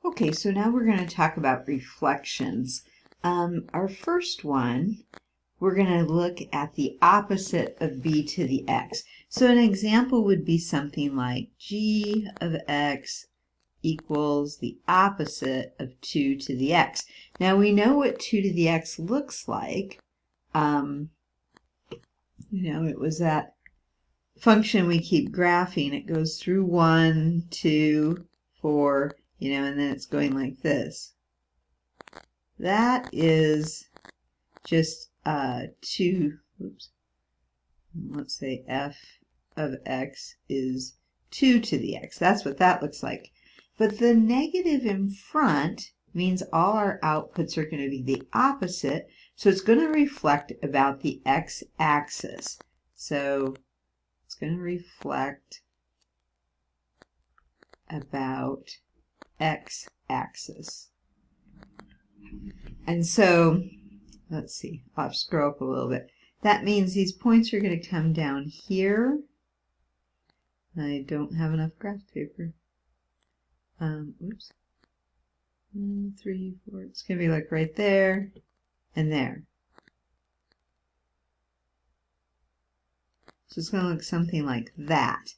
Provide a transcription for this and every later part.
Okay, so now we're going to talk about reflections. Our first one, we're going to look at the opposite of b to the x. So an example would be something like g of x equals the opposite of 2 to the x. Now we know what 2 to the x looks like. It was that function we keep graphing. It goes through 1, 2, 4, and then it's going like this. That is just 2, let's say f of x is 2 to the x. That's what that looks like. But the negative in front means all our outputs are going to be the opposite, so it's going to reflect about the x-axis. So it's going to reflect about x-axis. And so, let's see, I'll scroll up a little bit. That means these points are going to come down here. I don't have enough graph paper. Oops. 1, 3, 4. It's going to be like right there and there. So it's going to look something like that.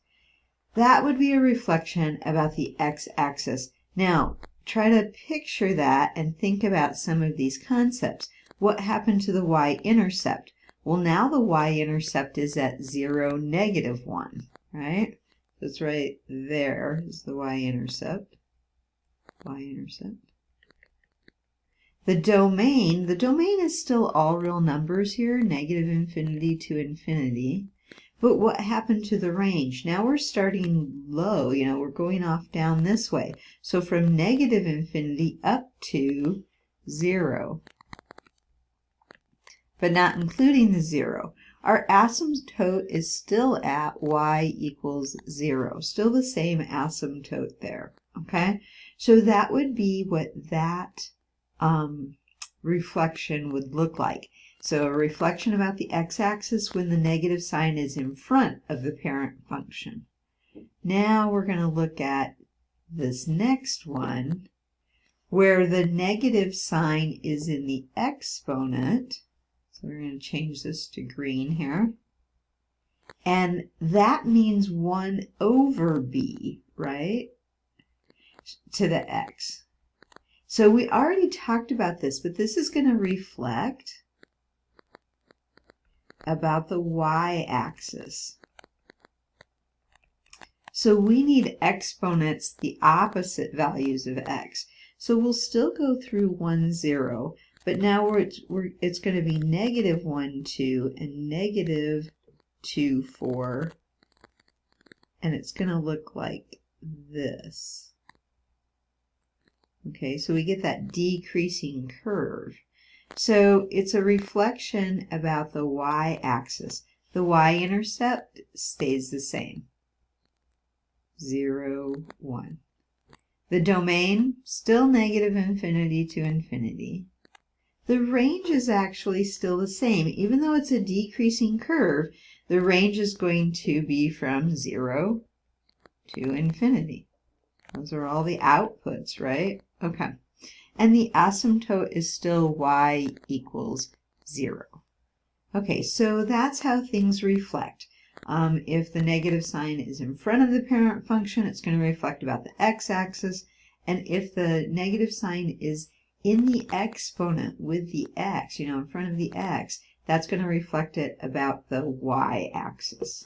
That would be a reflection about the x-axis. Now, try to picture that and think about some of these concepts. What happened to the y-intercept? Well, now the y-intercept is at 0, -1, right? So it's right there is the y-intercept. The domain is still all real numbers here, -infinity to infinity. But what happened to the range? Now we're starting low, we're going off down this way. So from -infinity up to 0. But not including the 0. Our asymptote is still at y equals 0. Still the same asymptote there, okay? So that would be what that reflection would look like. So a reflection about the x-axis when the negative sign is in front of the parent function. Now we're going to look at this next one where the negative sign is in the exponent. So we're going to change this to green here. And that means 1 over b, right, to the x. So we already talked about this, but this is going to reflect about the y-axis. So we need exponents, the opposite values of x. So we'll still go through 1, 0, but now it's going to be -1, 2, and -2, 4, and it's going to look like this. Okay, so we get that decreasing curve. So it's a reflection about the y-axis. The y-intercept stays the same. 0, 1. The domain, still -infinity to infinity. The range is actually still the same. Even though it's a decreasing curve, the range is going to be from 0 to infinity. Those are all the outputs, right? Okay. And the asymptote is still y equals 0. Okay, so that's how things reflect. If the negative sign is in front of the parent function, it's going to reflect about the x-axis. And if the negative sign is in the exponent with the x, in front of the x, that's going to reflect it about the y-axis.